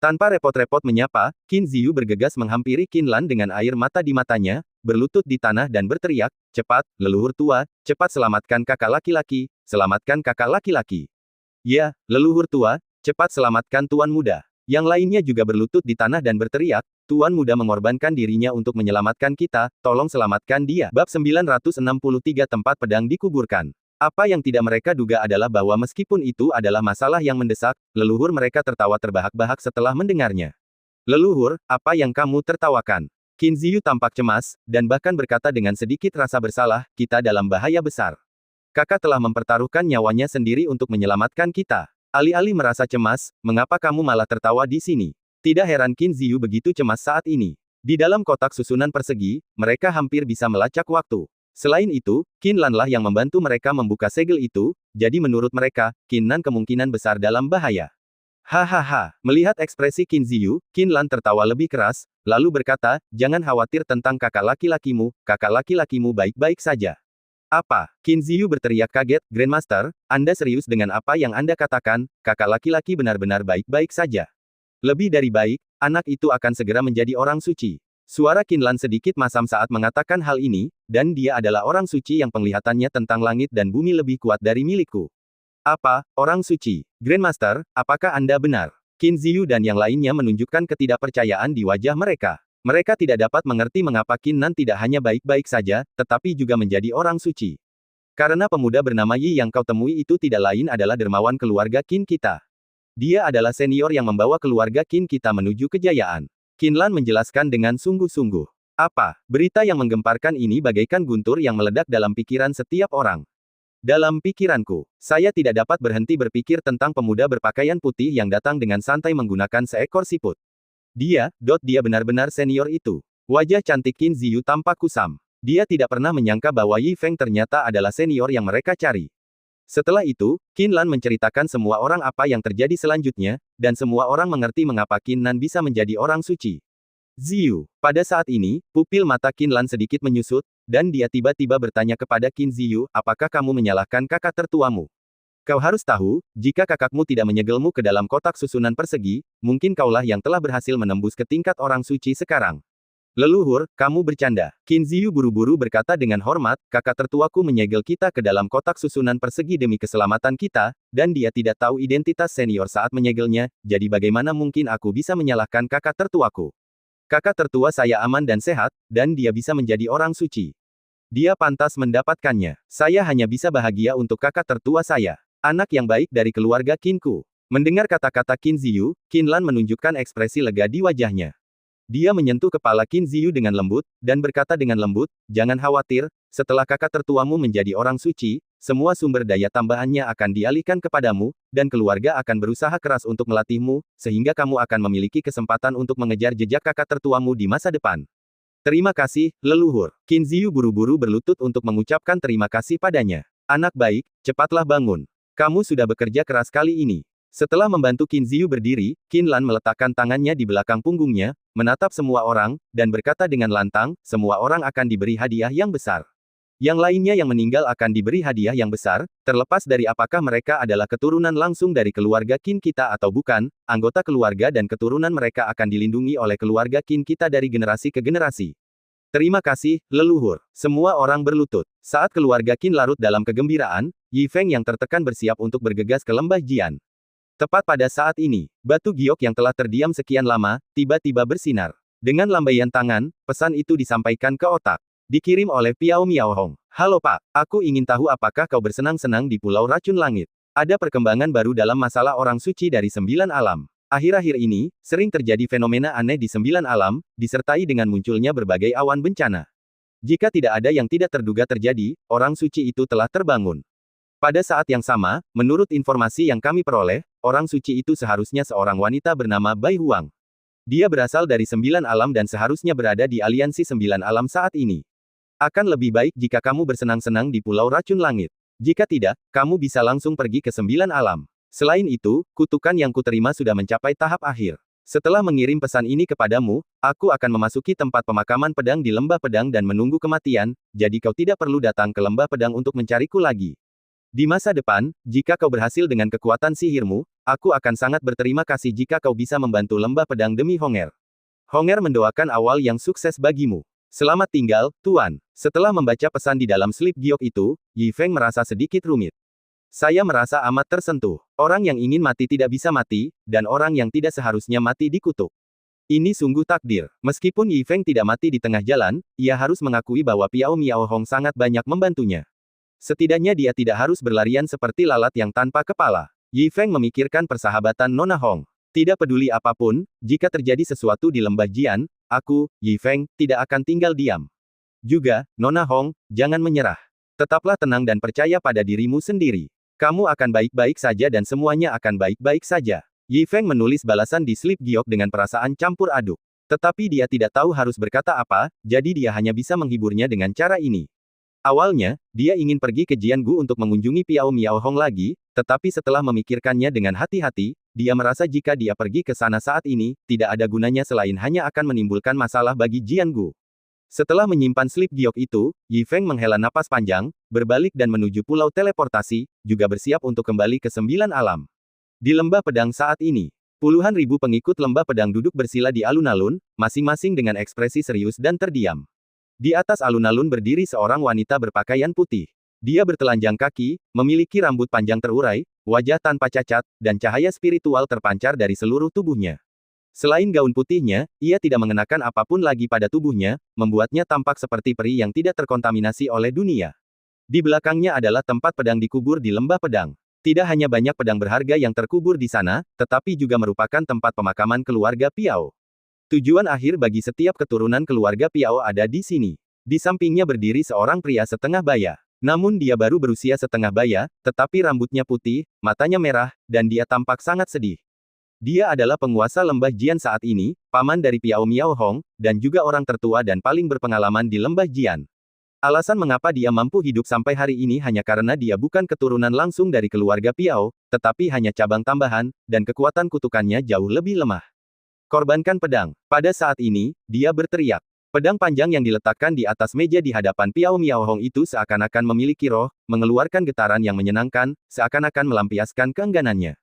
Tanpa repot-repot menyapa, Qin Ziyu bergegas menghampiri Qin Lan dengan air mata di matanya, berlutut di tanah dan berteriak, cepat, leluhur tua, cepat selamatkan kakak laki-laki, selamatkan kakak laki-laki. Ya, leluhur tua, cepat selamatkan tuan muda. Yang lainnya juga berlutut di tanah dan berteriak, tuan muda mengorbankan dirinya untuk menyelamatkan kita, tolong selamatkan dia. Bab 963 Tempat pedang dikuburkan. Apa yang tidak mereka duga adalah bahwa meskipun itu adalah masalah yang mendesak, leluhur mereka tertawa terbahak-bahak setelah mendengarnya. Leluhur, apa yang kamu tertawakan? Qin Ziyu tampak cemas, dan bahkan berkata dengan sedikit rasa bersalah, kita dalam bahaya besar. Kakak telah mempertaruhkan nyawanya sendiri untuk menyelamatkan kita. Alih-alih merasa cemas, mengapa kamu malah tertawa di sini? Tidak heran Qin Ziyu begitu cemas saat ini. Di dalam kotak susunan persegi, mereka hampir bisa melacak waktu. Selain itu, Qin Lan lah yang membantu mereka membuka segel itu, jadi menurut mereka, Qin Nan kemungkinan besar dalam bahaya. Hahaha, melihat ekspresi Qin Ziyu, Qin Lan tertawa lebih keras, lalu berkata, jangan khawatir tentang kakak laki-lakimu baik-baik saja. Apa? Qin Ziyu berteriak kaget, Grandmaster, Anda serius dengan apa yang Anda katakan, kakak laki-laki benar-benar baik-baik saja. Lebih dari baik, anak itu akan segera menjadi orang suci. Suara Qin Lan sedikit masam saat mengatakan hal ini, dan dia adalah orang suci yang penglihatannya tentang langit dan bumi lebih kuat dari milikku. Apa, orang suci? Grandmaster, apakah Anda benar? Qin Ziyu dan yang lainnya menunjukkan ketidakpercayaan di wajah mereka. Mereka tidak dapat mengerti mengapa Qin Nan tidak hanya baik-baik saja, tetapi juga menjadi orang suci. Karena pemuda bernama Yi yang kau temui itu tidak lain adalah dermawan keluarga Qin kita. Dia adalah senior yang membawa keluarga Qin kita menuju kejayaan. Qin Lan menjelaskan dengan sungguh-sungguh. Apa? Berita yang menggemparkan ini bagaikan guntur yang meledak dalam pikiran setiap orang. Dalam pikiranku, saya tidak dapat berhenti berpikir tentang pemuda berpakaian putih yang datang dengan santai menggunakan seekor siput. Dia benar-benar senior itu. Wajah cantik Qin Ziyu tampak kusam. Dia tidak pernah menyangka bahwa Yi Feng ternyata adalah senior yang mereka cari. Setelah itu, Qin Lan menceritakan semua orang apa yang terjadi selanjutnya, dan semua orang mengerti mengapa Qin Nan bisa menjadi orang suci. Ziyu, pada saat ini, pupil mata Qin Lan sedikit menyusut, dan dia tiba-tiba bertanya kepada Qin Ziyu, apakah kamu menyalahkan kakak tertuamu? Kau harus tahu, jika kakakmu tidak menyegelmu ke dalam kotak susunan persegi, mungkin kaulah yang telah berhasil menembus ke tingkat orang suci sekarang. Leluhur, kamu bercanda. Qin Ziyu buru-buru berkata dengan hormat, kakak tertuaku menyegel kita ke dalam kotak susunan persegi demi keselamatan kita, dan dia tidak tahu identitas senior saat menyegelnya, jadi bagaimana mungkin aku bisa menyalahkan kakak tertuaku? Kakak tertua saya aman dan sehat, dan dia bisa menjadi orang suci. Dia pantas mendapatkannya. Saya hanya bisa bahagia untuk kakak tertua saya. Anak yang baik dari keluarga Qinku. Mendengar kata-kata Qin Ziyu, Qin Lan menunjukkan ekspresi lega di wajahnya. Dia menyentuh kepala Qin Ziyu dengan lembut, dan berkata dengan lembut, "Jangan khawatir, setelah kakak tertuamu menjadi orang suci, semua sumber daya tambahannya akan dialihkan kepadamu, dan keluarga akan berusaha keras untuk melatihmu, sehingga kamu akan memiliki kesempatan untuk mengejar jejak kakak tertuamu di masa depan." Terima kasih, leluhur. Qin Ziyu buru-buru berlutut untuk mengucapkan terima kasih padanya. Anak baik, cepatlah bangun. Kamu sudah bekerja keras kali ini. Setelah membantu Qin Ziyu berdiri, Qin Lan meletakkan tangannya di belakang punggungnya, menatap semua orang, dan berkata dengan lantang, "Semua orang akan diberi hadiah yang besar. Yang lainnya yang meninggal akan diberi hadiah yang besar, terlepas dari apakah mereka adalah keturunan langsung dari keluarga Qin kita atau bukan, anggota keluarga dan keturunan mereka akan dilindungi oleh keluarga Qin kita dari generasi ke generasi." Terima kasih, leluhur. Semua orang berlutut. Saat keluarga Qin larut dalam kegembiraan, Yi Feng yang tertekan bersiap untuk bergegas ke lembah Jian. Tepat pada saat ini, batu giok yang telah terdiam sekian lama, tiba-tiba bersinar. Dengan lambaian tangan, pesan itu disampaikan ke otak. Dikirim oleh Piao Miaohong. "Halo Pak, aku ingin tahu apakah kau bersenang-senang di Pulau Racun Langit. Ada perkembangan baru dalam masalah orang suci dari 9 alam. Akhir-akhir ini, sering terjadi fenomena aneh di 9 alam, disertai dengan munculnya berbagai awan bencana. Jika tidak ada yang tidak terduga terjadi, orang suci itu telah terbangun. Pada saat yang sama, menurut informasi yang kami peroleh, orang suci itu seharusnya seorang wanita bernama Bai Huang. Dia berasal dari 9 alam dan seharusnya berada di aliansi 9 alam saat ini. Akan lebih baik jika kamu bersenang-senang di Pulau Racun Langit. Jika tidak, kamu bisa langsung pergi ke 9 alam. Selain itu, kutukan yang kuterima sudah mencapai tahap akhir. Setelah mengirim pesan ini kepadamu, aku akan memasuki tempat pemakaman pedang di Lembah Pedang dan menunggu kematian, jadi kau tidak perlu datang ke Lembah Pedang untuk mencariku lagi. Di masa depan, jika kau berhasil dengan kekuatan sihirmu, aku akan sangat berterima kasih jika kau bisa membantu Lembah Pedang demi Honger. Honger mendoakan awal yang sukses bagimu. Selamat tinggal, Tuan." Setelah membaca pesan di dalam slip giok itu, Yi Feng merasa sedikit rumit. "Saya merasa amat tersentuh. Orang yang ingin mati tidak bisa mati, dan orang yang tidak seharusnya mati dikutuk. Ini sungguh takdir." Meskipun Yi Feng tidak mati di tengah jalan, ia harus mengakui bahwa Piao Miaohong sangat banyak membantunya. Setidaknya dia tidak harus berlarian seperti lalat yang tanpa kepala. Yi Feng memikirkan persahabatan Nona Hong. Tidak peduli apapun, jika terjadi sesuatu di lembah Jian, aku, Yi Feng, tidak akan tinggal diam. Juga, Nona Hong, jangan menyerah. Tetaplah tenang dan percaya pada dirimu sendiri. Kamu akan baik-baik saja dan semuanya akan baik-baik saja. Yi Feng menulis balasan di slip giok dengan perasaan campur aduk. Tetapi dia tidak tahu harus berkata apa, jadi dia hanya bisa menghiburnya dengan cara ini. Awalnya, dia ingin pergi ke Jiangu untuk mengunjungi Piao Miaohong lagi, tetapi setelah memikirkannya dengan hati-hati, dia merasa jika dia pergi ke sana saat ini, tidak ada gunanya selain hanya akan menimbulkan masalah bagi Jiangu. Setelah menyimpan slip giok itu, Yi Feng menghela napas panjang, berbalik dan menuju pulau teleportasi, juga bersiap untuk kembali ke 9 alam. Di Lembah Pedang saat ini, puluhan ribu pengikut Lembah Pedang duduk bersila di alun-alun, masing-masing dengan ekspresi serius dan terdiam. Di atas alun-alun berdiri seorang wanita berpakaian putih. Dia bertelanjang kaki, memiliki rambut panjang terurai, wajah tanpa cacat, dan cahaya spiritual terpancar dari seluruh tubuhnya. Selain gaun putihnya, ia tidak mengenakan apapun lagi pada tubuhnya, membuatnya tampak seperti peri yang tidak terkontaminasi oleh dunia. Di belakangnya adalah tempat pedang dikubur di Lembah Pedang. Tidak hanya banyak pedang berharga yang terkubur di sana, tetapi juga merupakan tempat pemakaman keluarga Piao. Tujuan akhir bagi setiap keturunan keluarga Piao ada di sini. Di sampingnya berdiri seorang pria setengah baya. Namun dia baru berusia setengah baya, tetapi rambutnya putih, matanya merah, dan dia tampak sangat sedih. Dia adalah penguasa Lembah Jian saat ini, paman dari Piao Miaohong, dan juga orang tertua dan paling berpengalaman di Lembah Jian. Alasan mengapa dia mampu hidup sampai hari ini hanya karena dia bukan keturunan langsung dari keluarga Piao, tetapi hanya cabang tambahan, dan kekuatan kutukannya jauh lebih lemah. "Korbankan pedang." Pada saat ini, dia berteriak. Pedang panjang yang diletakkan di atas meja di hadapan Piao Miaohong itu seakan-akan memiliki roh, mengeluarkan getaran yang menyenangkan, seakan-akan melampiaskan keengganannya.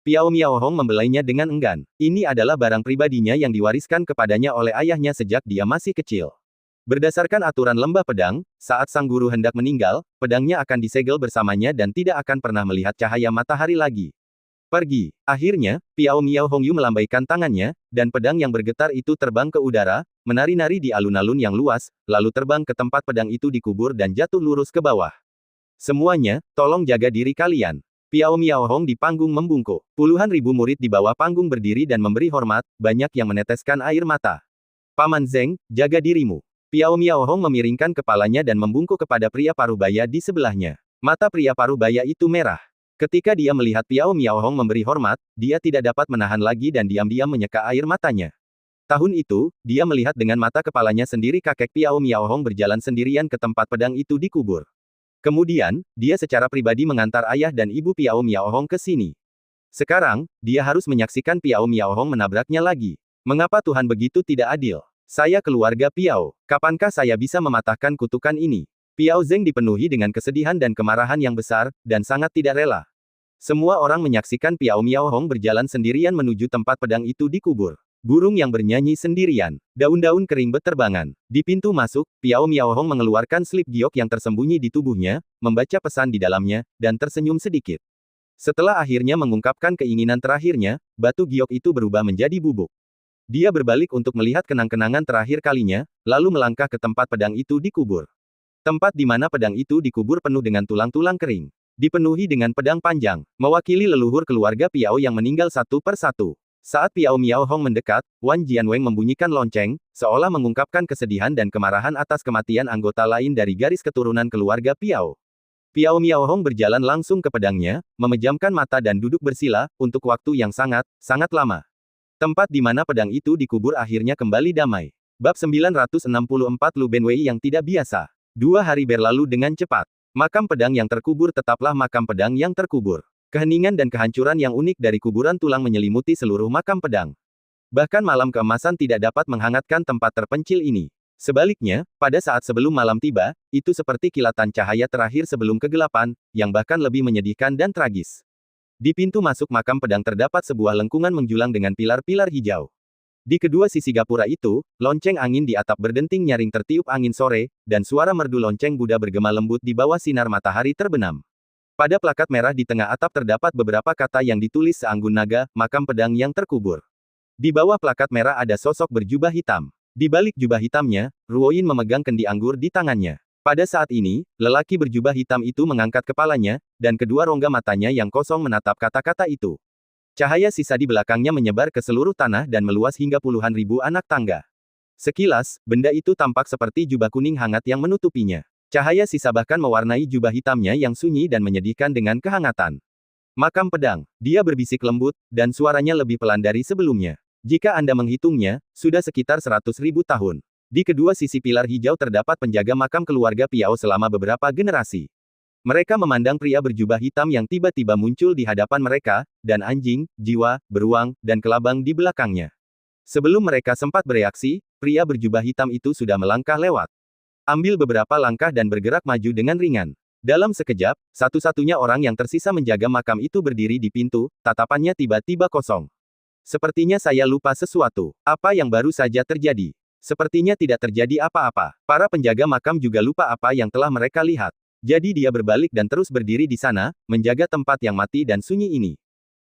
Piao Miaohong membelainya dengan enggan. Ini adalah barang pribadinya yang diwariskan kepadanya oleh ayahnya sejak dia masih kecil. Berdasarkan aturan Lembah Pedang, saat sang guru hendak meninggal, pedangnya akan disegel bersamanya dan tidak akan pernah melihat cahaya matahari lagi. "Pergi." Akhirnya, Piao Miaohong Yu melambaikan tangannya, dan pedang yang bergetar itu terbang ke udara, menari-nari di alun-alun yang luas, lalu terbang ke tempat pedang itu dikubur dan jatuh lurus ke bawah. "Semuanya, tolong jaga diri kalian." Piao Miaohong di panggung membungkuk. Puluhan ribu murid di bawah panggung berdiri dan memberi hormat, banyak yang meneteskan air mata. Paman Zeng, jaga dirimu. Piao Miaohong memiringkan kepalanya dan membungkuk kepada pria parubaya di sebelahnya. Mata pria parubaya itu merah. Ketika dia melihat Piao Miaohong memberi hormat, dia tidak dapat menahan lagi dan diam-diam menyeka air matanya. Tahun itu, dia melihat dengan mata kepalanya sendiri kakek Piao Miaohong berjalan sendirian ke tempat pedang itu dikubur. Kemudian, dia secara pribadi mengantar ayah dan ibu Piao Miaohong ke sini. Sekarang, dia harus menyaksikan Piao Miaohong menabraknya lagi. Mengapa Tuhan begitu tidak adil? Saya keluarga Piao. Kapankah saya bisa mematahkan kutukan ini? Piao Zeng dipenuhi dengan kesedihan dan kemarahan yang besar, dan sangat tidak rela. Semua orang menyaksikan Piao Miaohong berjalan sendirian menuju tempat pedang itu dikubur. Burung yang bernyanyi sendirian. Daun-daun kering beterbangan. Di pintu masuk, Piao Miaohong mengeluarkan slip giok yang tersembunyi di tubuhnya, membaca pesan di dalamnya, dan tersenyum sedikit. Setelah akhirnya mengungkapkan keinginan terakhirnya, batu giok itu berubah menjadi bubuk. Dia berbalik untuk melihat kenang-kenangan terakhir kalinya, lalu melangkah ke tempat pedang itu dikubur. Tempat di mana pedang itu dikubur penuh dengan tulang-tulang kering. Dipenuhi dengan pedang panjang, mewakili leluhur keluarga Piao yang meninggal satu per satu. Saat Piao Miaohong mendekat, Wan Jianweng membunyikan lonceng, seolah mengungkapkan kesedihan dan kemarahan atas kematian anggota lain dari garis keturunan keluarga Piao. Piao Miaohong berjalan langsung ke pedangnya, memejamkan mata dan duduk bersila, untuk waktu yang sangat, sangat lama. Tempat di mana pedang itu dikubur akhirnya kembali damai. Bab 964 Lu Benwei yang tidak biasa. 2 hari berlalu dengan cepat. Makam pedang yang terkubur tetaplah makam pedang yang terkubur. Keheningan dan kehancuran yang unik dari kuburan tulang menyelimuti seluruh makam pedang. Bahkan malam keemasan tidak dapat menghangatkan tempat terpencil ini. Sebaliknya, pada saat sebelum malam tiba, itu seperti kilatan cahaya terakhir sebelum kegelapan, yang bahkan lebih menyedihkan dan tragis. Di pintu masuk makam pedang terdapat sebuah lengkungan menjulang dengan pilar-pilar hijau. Di kedua sisi gapura itu, lonceng angin di atap berdenting nyaring tertiup angin sore, dan suara merdu lonceng Buddha bergema lembut di bawah sinar matahari terbenam. Pada plakat merah di tengah atap terdapat beberapa kata yang ditulis seanggun naga, makam pedang yang terkubur. Di bawah plakat merah ada sosok berjubah hitam. Di balik jubah hitamnya, Ruoyin memegang kendi anggur di tangannya. Pada saat ini, lelaki berjubah hitam itu mengangkat kepalanya, dan kedua rongga matanya yang kosong menatap kata-kata itu. Cahaya sisa di belakangnya menyebar ke seluruh tanah dan meluas hingga puluhan ribu anak tangga. Sekilas, benda itu tampak seperti jubah kuning hangat yang menutupinya. Cahaya sisa bahkan mewarnai jubah hitamnya yang sunyi dan menyedihkan dengan kehangatan. Makam pedang, dia berbisik lembut, dan suaranya lebih pelan dari sebelumnya. Jika Anda menghitungnya, sudah sekitar 100.000 tahun. Di kedua sisi pilar hijau terdapat penjaga makam keluarga Piao selama beberapa generasi. Mereka memandang pria berjubah hitam yang tiba-tiba muncul di hadapan mereka, dan anjing, jiwa, beruang, dan kelabang di belakangnya. Sebelum mereka sempat bereaksi, pria berjubah hitam itu sudah melangkah lewat. Ambil beberapa langkah dan bergerak maju dengan ringan. Dalam sekejap, satu-satunya orang yang tersisa menjaga makam itu berdiri di pintu, tatapannya tiba-tiba kosong. Sepertinya saya lupa sesuatu. Apa yang baru saja terjadi? Sepertinya tidak terjadi apa-apa. Para penjaga makam juga lupa apa yang telah mereka lihat. Jadi dia berbalik dan terus berdiri di sana, menjaga tempat yang mati dan sunyi ini.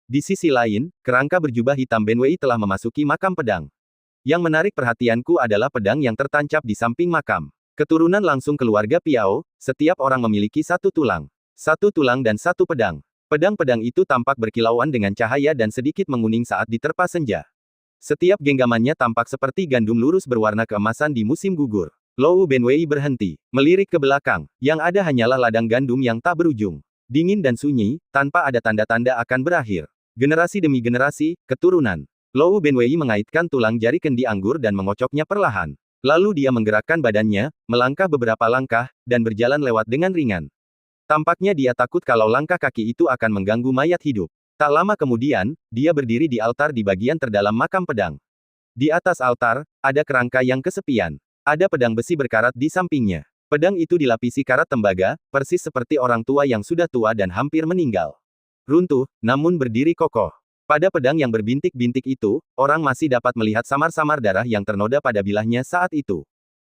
Di sisi lain, kerangka berjubah hitam Benwei telah memasuki makam pedang. Yang menarik perhatianku adalah pedang yang tertancap di samping makam. Keturunan langsung keluarga Piao, setiap orang memiliki satu tulang. Satu tulang dan satu pedang. Pedang-pedang itu tampak berkilauan dengan cahaya dan sedikit menguning saat diterpa senja. Setiap genggamannya tampak seperti gandum lurus berwarna keemasan di musim gugur. Lou Benwei berhenti, melirik ke belakang. Yang ada hanyalah ladang gandum yang tak berujung. Dingin dan sunyi, tanpa ada tanda-tanda akan berakhir. Generasi demi generasi, keturunan. Lou Benwei mengaitkan tulang jari kendi anggur dan mengocoknya perlahan. Lalu dia menggerakkan badannya, melangkah beberapa langkah, dan berjalan lewat dengan ringan. Tampaknya dia takut kalau langkah kaki itu akan mengganggu mayat hidup. Tak lama kemudian, dia berdiri di altar di bagian terdalam makam pedang. Di atas altar, ada kerangka yang kesepian. Ada pedang besi berkarat di sampingnya. Pedang itu dilapisi karat tembaga, persis seperti orang tua yang sudah tua dan hampir meninggal. Runtuh, namun berdiri kokoh. Pada pedang yang berbintik-bintik itu, orang masih dapat melihat samar-samar darah yang ternoda pada bilahnya saat itu.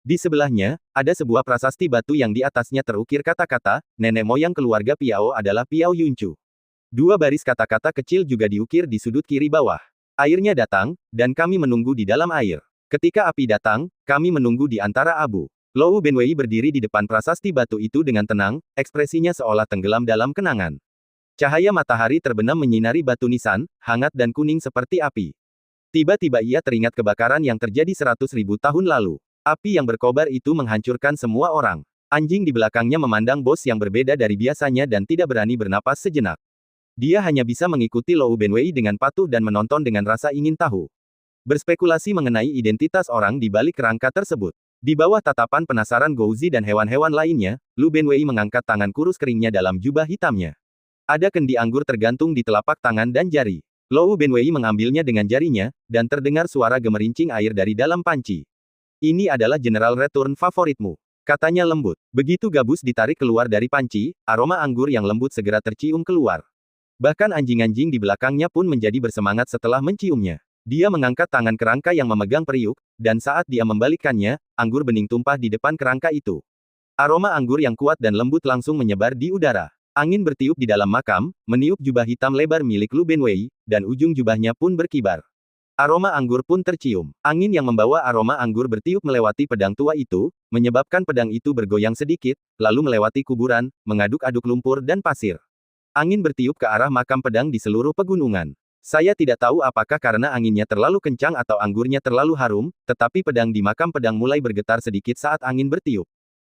Di sebelahnya, ada sebuah prasasti batu yang di atasnya terukir kata-kata, nenek moyang keluarga Piao adalah Piao Yuncu. Dua baris kata-kata kecil juga diukir di sudut kiri bawah. Airnya datang, dan kami menunggu di dalam air. Ketika api datang, kami menunggu di antara abu. Lou Benwei berdiri di depan prasasti batu itu dengan tenang, ekspresinya seolah tenggelam dalam kenangan. Cahaya matahari terbenam menyinari batu nisan, hangat dan kuning seperti api. Tiba-tiba ia teringat kebakaran yang terjadi 100.000 tahun lalu. Api yang berkobar itu menghancurkan semua orang. Anjing di belakangnya memandang bos yang berbeda dari biasanya dan tidak berani bernapas sejenak. Dia hanya bisa mengikuti Lou Benwei dengan patuh dan menonton dengan rasa ingin tahu. Berspekulasi mengenai identitas orang di balik kerangka tersebut. Di bawah tatapan penasaran Gouzi dan hewan-hewan lainnya, Lu Benwei mengangkat tangan kurus keringnya dalam jubah hitamnya. Ada kendi anggur tergantung di telapak tangan dan jari. Lou Benwei mengambilnya dengan jarinya, dan terdengar suara gemerincing air dari dalam panci. Ini adalah General Return favoritmu, katanya lembut. Begitu gabus ditarik keluar dari panci, aroma anggur yang lembut segera tercium keluar. Bahkan anjing-anjing di belakangnya pun menjadi bersemangat setelah menciumnya. Dia mengangkat tangan kerangka yang memegang periuk, dan saat dia membalikkannya, anggur bening tumpah di depan kerangka itu. Aroma anggur yang kuat dan lembut langsung menyebar di udara. Angin bertiup di dalam makam, meniup jubah hitam lebar milik Lu Benwei, dan ujung jubahnya pun berkibar. Aroma anggur pun tercium. Angin yang membawa aroma anggur bertiup melewati pedang tua itu, menyebabkan pedang itu bergoyang sedikit, lalu melewati kuburan, mengaduk-aduk lumpur dan pasir. Angin bertiup ke arah makam pedang di seluruh pegunungan. Saya tidak tahu apakah karena anginnya terlalu kencang atau anggurnya terlalu harum, tetapi pedang di makam pedang mulai bergetar sedikit saat angin bertiup.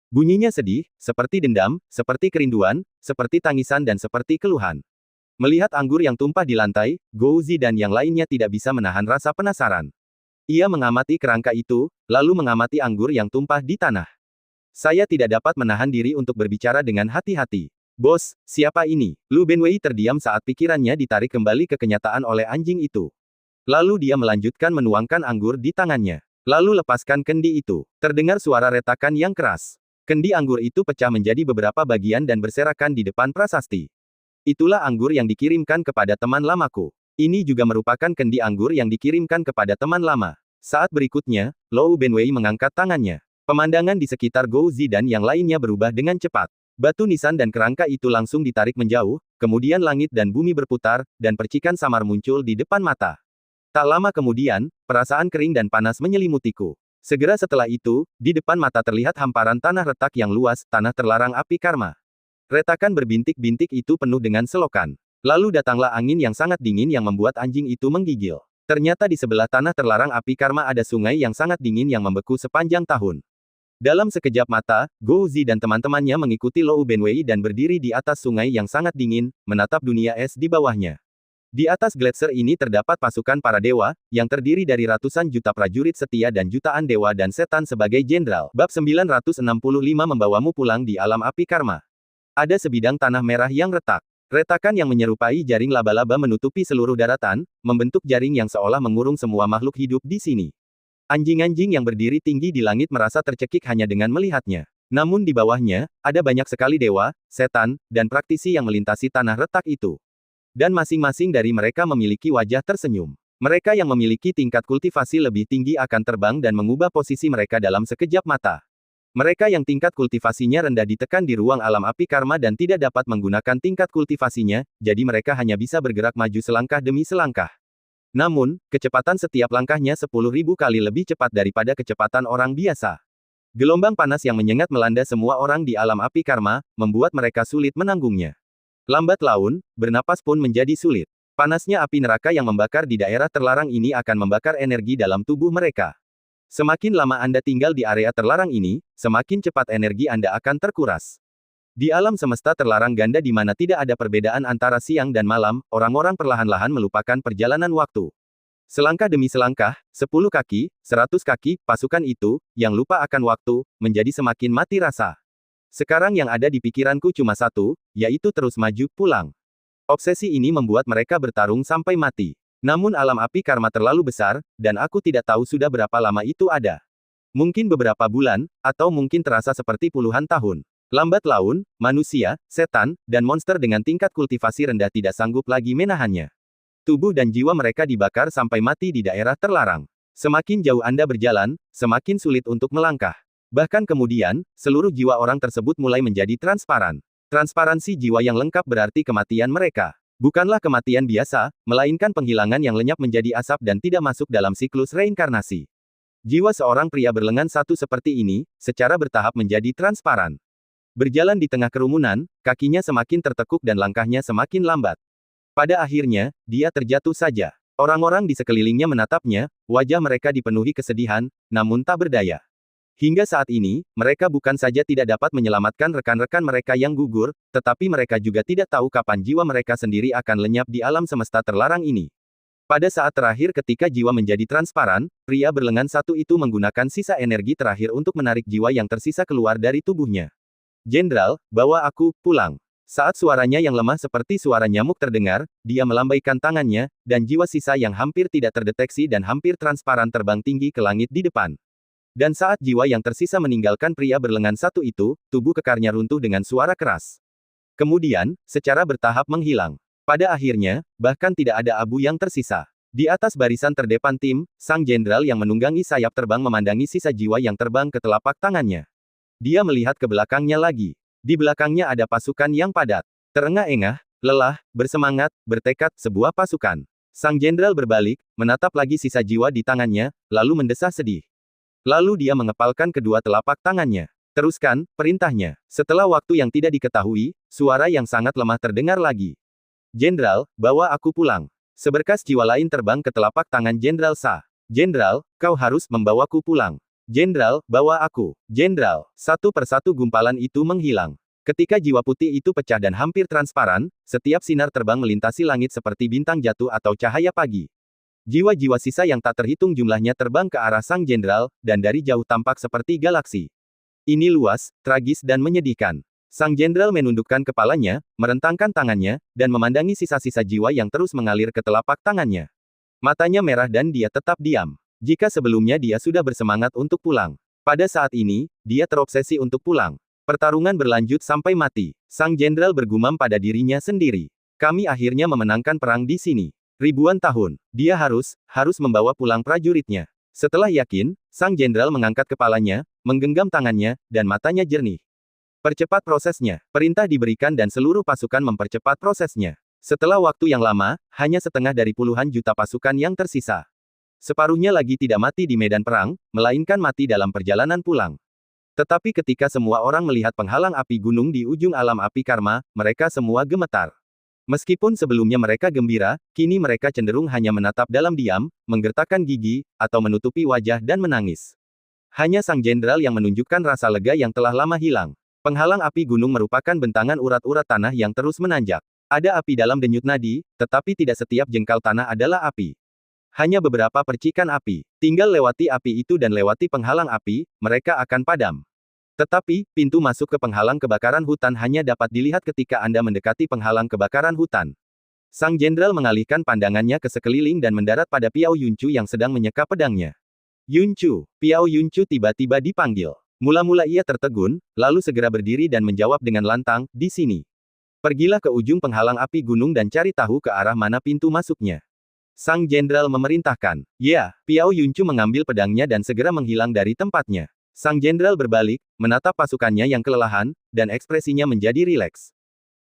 Bunyinya sedih, seperti dendam, seperti kerinduan, seperti tangisan dan seperti keluhan. Melihat anggur yang tumpah di lantai, Gouzi dan yang lainnya tidak bisa menahan rasa penasaran. Ia mengamati kerangka itu, lalu mengamati anggur yang tumpah di tanah. Saya tidak dapat menahan diri untuk berbicara dengan hati-hati. Bos, siapa ini? Lu Benwei terdiam saat pikirannya ditarik kembali ke kenyataan oleh anjing itu. Lalu dia melanjutkan menuangkan anggur di tangannya. Lalu lepaskan kendi itu. Terdengar suara retakan yang keras. Kendi anggur itu pecah menjadi beberapa bagian dan berserakan di depan prasasti. Itulah anggur yang dikirimkan kepada teman lamaku. Ini juga merupakan kendi anggur yang dikirimkan kepada teman lama. Saat berikutnya, Lou Benwei mengangkat tangannya. Pemandangan di sekitar Gouzi dan yang lainnya berubah dengan cepat. Batu nisan dan kerangka itu langsung ditarik menjauh, kemudian langit dan bumi berputar, dan percikan samar muncul di depan mata. Tak lama kemudian, perasaan kering dan panas menyelimutiku. Segera setelah itu, di depan mata terlihat hamparan tanah retak yang luas, tanah terlarang api karma. Retakan berbintik-bintik itu penuh dengan selokan. Lalu datanglah angin yang sangat dingin yang membuat anjing itu menggigil. Ternyata di sebelah tanah terlarang api karma ada sungai yang sangat dingin yang membeku sepanjang tahun. Dalam sekejap mata, Gouzi dan teman-temannya mengikuti Lou Benwei dan berdiri di atas sungai yang sangat dingin, menatap dunia es di bawahnya. Di atas gletser ini terdapat pasukan para dewa, yang terdiri dari ratusan juta prajurit setia dan jutaan dewa dan setan sebagai jenderal. Bab 965 membawamu pulang di alam api karma. Ada sebidang tanah merah yang retak. Retakan yang menyerupai jaring laba-laba menutupi seluruh daratan, membentuk jaring yang seolah mengurung semua makhluk hidup di sini. Anjing-anjing yang berdiri tinggi di langit merasa tercekik hanya dengan melihatnya. Namun di bawahnya, ada banyak sekali dewa, setan, dan praktisi yang melintasi tanah retak itu. Dan masing-masing dari mereka memiliki wajah tersenyum. Mereka yang memiliki tingkat kultivasi lebih tinggi akan terbang dan mengubah posisi mereka dalam sekejap mata. Mereka yang tingkat kultivasinya rendah ditekan di ruang alam api karma dan tidak dapat menggunakan tingkat kultivasinya, jadi mereka hanya bisa bergerak maju selangkah demi selangkah. Namun, kecepatan setiap langkahnya 10.000 kali lebih cepat daripada kecepatan orang biasa. Gelombang panas yang menyengat melanda semua orang di alam api karma, membuat mereka sulit menanggungnya. Lambat laun, bernapas pun menjadi sulit. Panasnya api neraka yang membakar di daerah terlarang ini akan membakar energi dalam tubuh mereka. Semakin lama Anda tinggal di area terlarang ini, semakin cepat energi Anda akan terkuras. Di alam semesta terlarang ganda di mana tidak ada perbedaan antara siang dan malam, orang-orang perlahan-lahan melupakan perjalanan waktu. Selangkah demi selangkah, 10 kaki, 100 kaki, pasukan itu, yang lupa akan waktu, menjadi semakin mati rasa. Sekarang yang ada di pikiranku cuma satu, yaitu terus maju, pulang. Obsesi ini membuat mereka bertarung sampai mati. Namun alam api karma terlalu besar, dan aku tidak tahu sudah berapa lama itu ada. Mungkin beberapa bulan, atau mungkin terasa seperti puluhan tahun. Lambat laun, manusia, setan, dan monster dengan tingkat kultivasi rendah tidak sanggup lagi menahannya. Tubuh dan jiwa mereka dibakar sampai mati di daerah terlarang. Semakin jauh Anda berjalan, semakin sulit untuk melangkah. Bahkan kemudian, seluruh jiwa orang tersebut mulai menjadi transparan. Transparansi jiwa yang lengkap berarti kematian mereka. Bukanlah kematian biasa, melainkan penghilangan yang lenyap menjadi asap dan tidak masuk dalam siklus reinkarnasi. Jiwa seorang pria berlengan satu seperti ini, secara bertahap menjadi transparan. Berjalan di tengah kerumunan, kakinya semakin tertekuk dan langkahnya semakin lambat. Pada akhirnya, dia terjatuh saja. Orang-orang di sekelilingnya menatapnya, wajah mereka dipenuhi kesedihan, namun tak berdaya. Hingga saat ini, mereka bukan saja tidak dapat menyelamatkan rekan-rekan mereka yang gugur, tetapi mereka juga tidak tahu kapan jiwa mereka sendiri akan lenyap di alam semesta terlarang ini. Pada saat terakhir ketika jiwa menjadi transparan, pria berlengan satu itu menggunakan sisa energi terakhir untuk menarik jiwa yang tersisa keluar dari tubuhnya. Jenderal, bawa aku pulang. Saat suaranya yang lemah seperti suara nyamuk terdengar, dia melambaikan tangannya, dan jiwa sisa yang hampir tidak terdeteksi dan hampir transparan terbang tinggi ke langit di depan. Dan saat jiwa yang tersisa meninggalkan pria berlengan satu itu, tubuh kekarnya runtuh dengan suara keras. Kemudian, secara bertahap menghilang. Pada akhirnya, bahkan tidak ada abu yang tersisa. Di atas barisan terdepan tim, sang jenderal yang menunggangi sayap terbang memandangi sisa jiwa yang terbang ke telapak tangannya. Dia melihat ke belakangnya lagi. Di belakangnya ada pasukan yang padat. Terengah-engah, lelah, bersemangat, bertekad, sebuah pasukan. Sang jenderal berbalik, menatap lagi sisa jiwa di tangannya, lalu mendesah sedih. Lalu dia mengepalkan kedua telapak tangannya. Teruskan, perintahnya. Setelah waktu yang tidak diketahui, suara yang sangat lemah terdengar lagi. Jenderal, bawa aku pulang. Seberkas jiwa lain terbang ke telapak tangan Jenderal Sa. Jenderal, kau harus membawaku pulang. Jenderal, bawa aku. Jenderal, satu persatu gumpalan itu menghilang. Ketika jiwa putih itu pecah dan hampir transparan, setiap sinar terbang melintasi langit seperti bintang jatuh atau cahaya pagi. Jiwa-jiwa sisa yang tak terhitung jumlahnya terbang ke arah sang jenderal, dan dari jauh tampak seperti galaksi. Ini luas, tragis dan menyedihkan. Sang jenderal menundukkan kepalanya, merentangkan tangannya, dan memandangi sisa-sisa jiwa yang terus mengalir ke telapak tangannya. Matanya merah dan dia tetap diam. Jika sebelumnya dia sudah bersemangat untuk pulang. Pada saat ini, dia terobsesi untuk pulang. Pertarungan berlanjut sampai mati. Sang jenderal bergumam pada dirinya sendiri. Kami akhirnya memenangkan perang di sini. Ribuan tahun, dia harus membawa pulang prajuritnya. Setelah yakin, sang jenderal mengangkat kepalanya, menggenggam tangannya, dan matanya jernih. Percepat prosesnya. Perintah diberikan dan seluruh pasukan mempercepat prosesnya. Setelah waktu yang lama, hanya setengah dari puluhan juta pasukan yang tersisa. Separuhnya lagi tidak mati di medan perang, melainkan mati dalam perjalanan pulang. Tetapi ketika semua orang melihat penghalang api gunung di ujung alam api karma, mereka semua gemetar. Meskipun sebelumnya mereka gembira, kini mereka cenderung hanya menatap dalam diam, menggertakkan gigi, atau menutupi wajah dan menangis. Hanya sang jenderal yang menunjukkan rasa lega yang telah lama hilang. Penghalang api gunung merupakan bentangan urat-urat tanah yang terus menanjak. Ada api dalam denyut nadi, tetapi tidak setiap jengkal tanah adalah api. Hanya beberapa percikan api. Tinggal lewati api itu dan lewati penghalang api, mereka akan padam. Tetapi, pintu masuk ke penghalang kebakaran hutan hanya dapat dilihat ketika Anda mendekati penghalang kebakaran hutan. Sang jenderal mengalihkan pandangannya ke sekeliling dan mendarat pada Piao Yuncu yang sedang menyeka pedangnya. Yuncu, Piao Yuncu tiba-tiba dipanggil. Mula-mula ia tertegun, lalu segera berdiri dan menjawab dengan lantang, di sini. Pergilah ke ujung penghalang api gunung dan cari tahu ke arah mana pintu masuknya. Sang jenderal memerintahkan. Ya, Piao Yuncu mengambil pedangnya dan segera menghilang dari tempatnya. Sang jenderal berbalik, menatap pasukannya yang kelelahan, dan ekspresinya menjadi rileks.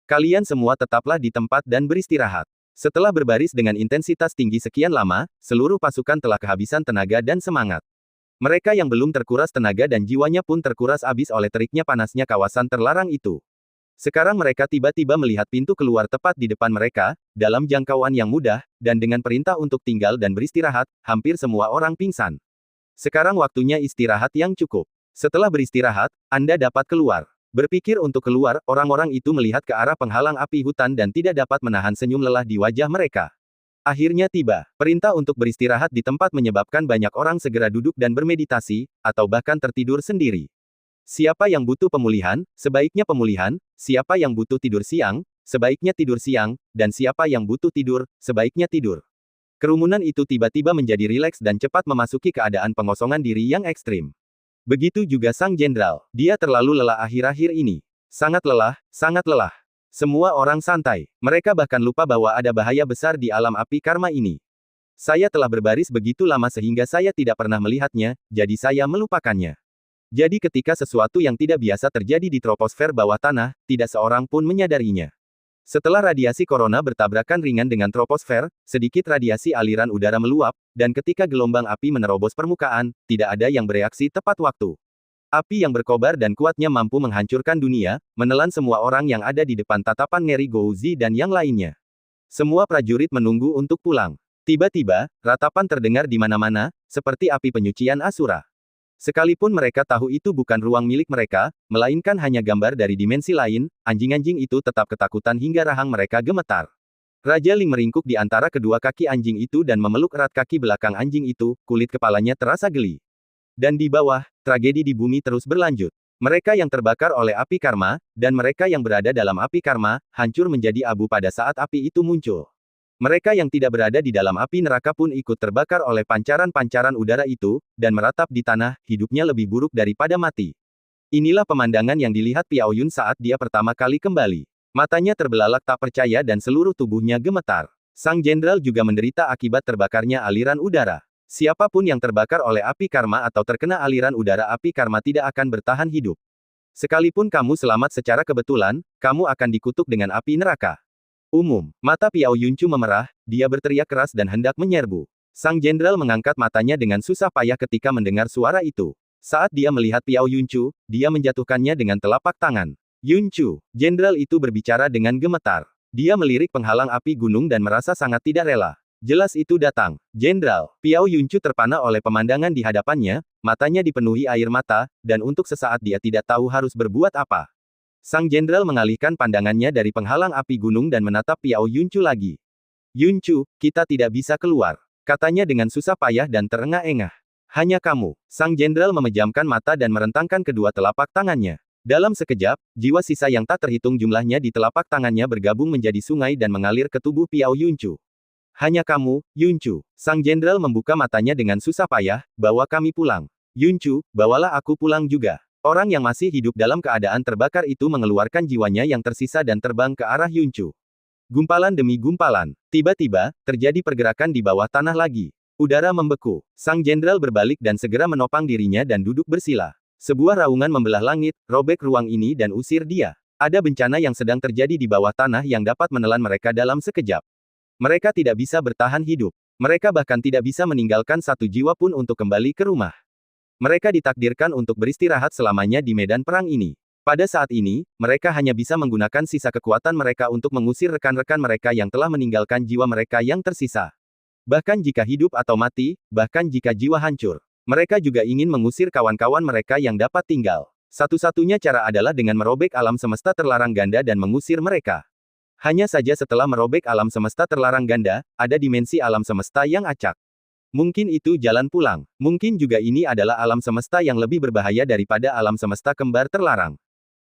Kalian semua tetaplah di tempat dan beristirahat. Setelah berbaris dengan intensitas tinggi sekian lama, seluruh pasukan telah kehabisan tenaga dan semangat. Mereka yang belum terkuras tenaga dan jiwanya pun terkuras habis oleh teriknya panasnya kawasan terlarang itu. Sekarang mereka tiba-tiba melihat pintu keluar tepat di depan mereka, dalam jangkauan yang mudah, dan dengan perintah untuk tinggal dan beristirahat, hampir semua orang pingsan. Sekarang waktunya istirahat yang cukup. Setelah beristirahat, Anda dapat keluar. Berpikir untuk keluar, orang-orang itu melihat ke arah penghalang api hutan dan tidak dapat menahan senyum lelah di wajah mereka. Akhirnya tiba. Perintah untuk beristirahat di tempat menyebabkan banyak orang segera duduk dan bermeditasi, atau bahkan tertidur sendiri. Siapa yang butuh pemulihan, sebaiknya pemulihan, siapa yang butuh tidur siang, sebaiknya tidur siang, dan siapa yang butuh tidur, sebaiknya tidur. Kerumunan itu tiba-tiba menjadi rileks dan cepat memasuki keadaan pengosongan diri yang ekstrim. Begitu juga sang jenderal. Dia terlalu lelah akhir-akhir ini. Sangat lelah, sangat lelah. Semua orang santai. Mereka bahkan lupa bahwa ada bahaya besar di alam api karma ini. Saya telah berbaris begitu lama sehingga saya tidak pernah melihatnya, jadi saya melupakannya. Jadi ketika sesuatu yang tidak biasa terjadi di troposfer bawah tanah, tidak seorang pun menyadarinya. Setelah radiasi corona bertabrakan ringan dengan troposfer, sedikit radiasi aliran udara meluap, dan ketika gelombang api menerobos permukaan, tidak ada yang bereaksi tepat waktu. Api yang berkobar dan kuatnya mampu menghancurkan dunia, menelan semua orang yang ada di depan tatapan Ngeri Gouzi dan yang lainnya. Semua prajurit menunggu untuk pulang. Tiba-tiba, ratapan terdengar di mana-mana, seperti api penyucian Asura. Sekalipun mereka tahu itu bukan ruang milik mereka, melainkan hanya gambar dari dimensi lain, anjing-anjing itu tetap ketakutan hingga rahang mereka gemetar. Raja Ling meringkuk di antara kedua kaki anjing itu dan memeluk erat kaki belakang anjing itu, kulit kepalanya terasa geli. Dan di bawah, tragedi di bumi terus berlanjut. Mereka yang terbakar oleh api karma, dan mereka yang berada dalam api karma, hancur menjadi abu pada saat api itu muncul. Mereka yang tidak berada di dalam api neraka pun ikut terbakar oleh pancaran-pancaran udara itu, dan meratap di tanah, hidupnya lebih buruk daripada mati. Inilah pemandangan yang dilihat Piao Yun saat dia pertama kali kembali. Matanya terbelalak tak percaya dan seluruh tubuhnya gemetar. Sang jenderal juga menderita akibat terbakarnya aliran udara. Siapapun yang terbakar oleh api karma atau terkena aliran udara api karma tidak akan bertahan hidup. Sekalipun kamu selamat secara kebetulan, kamu akan dikutuk dengan api neraka. Mata Piao Yuncu memerah, dia berteriak keras dan hendak menyerbu. Sang jenderal mengangkat matanya dengan susah payah ketika mendengar suara itu. Saat dia melihat Piao Yuncu, dia menjatuhkannya dengan telapak tangan. Yuncu, jenderal itu berbicara dengan gemetar. Dia melirik penghalang api gunung dan merasa sangat tidak rela. Jelas itu datang. Jenderal, Piao Yuncu terpana oleh pemandangan di hadapannya, matanya dipenuhi air mata, dan untuk sesaat dia tidak tahu harus berbuat apa. Sang jenderal mengalihkan pandangannya dari penghalang api gunung dan menatap Piao Yuncu lagi. Yuncu, kita tidak bisa keluar, katanya dengan susah payah dan terengah-engah. Hanya kamu. Sang jenderal memejamkan mata dan merentangkan kedua telapak tangannya. Dalam sekejap, jiwa sisa yang tak terhitung jumlahnya di telapak tangannya bergabung menjadi sungai dan mengalir ke tubuh Piao Yuncu. Hanya kamu, Yuncu. Sang jenderal membuka matanya dengan susah payah, bawa kami pulang. Yuncu, bawalah aku pulang juga. Orang yang masih hidup dalam keadaan terbakar itu mengeluarkan jiwanya yang tersisa dan terbang ke arah Yuncu. Gumpalan demi gumpalan. Tiba-tiba, terjadi pergerakan di bawah tanah lagi. Udara membeku. Sang jenderal berbalik dan segera menopang dirinya dan duduk bersila. Sebuah raungan membelah langit, robek ruang ini dan usir dia. Ada bencana yang sedang terjadi di bawah tanah yang dapat menelan mereka dalam sekejap. Mereka tidak bisa bertahan hidup. Mereka bahkan tidak bisa meninggalkan satu jiwa pun untuk kembali ke rumah. Mereka ditakdirkan untuk beristirahat selamanya di medan perang ini. Pada saat ini, mereka hanya bisa menggunakan sisa kekuatan mereka untuk mengusir rekan-rekan mereka yang telah meninggalkan jiwa mereka yang tersisa. Bahkan jika hidup atau mati, bahkan jika jiwa hancur, mereka juga ingin mengusir kawan-kawan mereka yang dapat tinggal. Satu-satunya cara adalah dengan merobek alam semesta terlarang ganda dan mengusir mereka. Hanya saja setelah merobek alam semesta terlarang ganda, ada dimensi alam semesta yang acak. Mungkin itu jalan pulang. Mungkin juga ini adalah alam semesta yang lebih berbahaya daripada alam semesta kembar terlarang.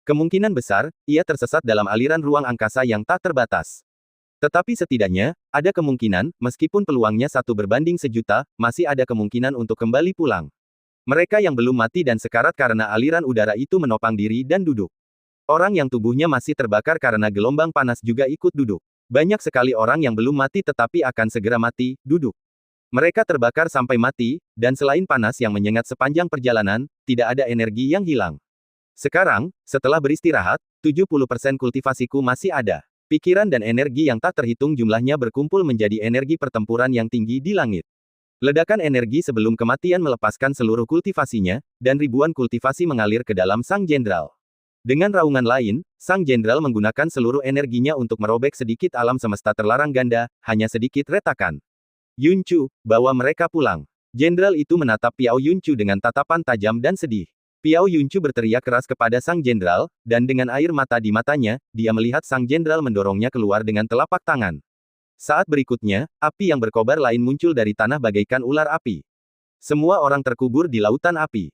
Kemungkinan besar, ia tersesat dalam aliran ruang angkasa yang tak terbatas. Tetapi setidaknya, ada kemungkinan, meskipun peluangnya 1 berbanding 1.000.000, masih ada kemungkinan untuk kembali pulang. Mereka yang belum mati dan sekarat karena aliran udara itu menopang diri dan duduk. Orang yang tubuhnya masih terbakar karena gelombang panas juga ikut duduk. Banyak sekali orang yang belum mati tetapi akan segera mati, duduk. Mereka terbakar sampai mati, dan selain panas yang menyengat sepanjang perjalanan, tidak ada energi yang hilang. Sekarang, setelah beristirahat, 70% kultivasiku masih ada. Pikiran dan energi yang tak terhitung jumlahnya berkumpul menjadi energi pertempuran yang tinggi di langit. Ledakan energi sebelum kematian melepaskan seluruh kultivasinya, dan ribuan kultivasi mengalir ke dalam sang jenderal. Dengan raungan lain, sang jenderal menggunakan seluruh energinya untuk merobek sedikit alam semesta terlarang ganda, hanya sedikit retakan. Yuncu, bawa mereka pulang. Jenderal itu menatap Piao Yuncu dengan tatapan tajam dan sedih. Piao Yuncu berteriak keras kepada sang jenderal, dan dengan air mata di matanya, dia melihat sang jenderal mendorongnya keluar dengan telapak tangan. Saat berikutnya, api yang berkobar lain muncul dari tanah bagaikan ular api. Semua orang terkubur di lautan api.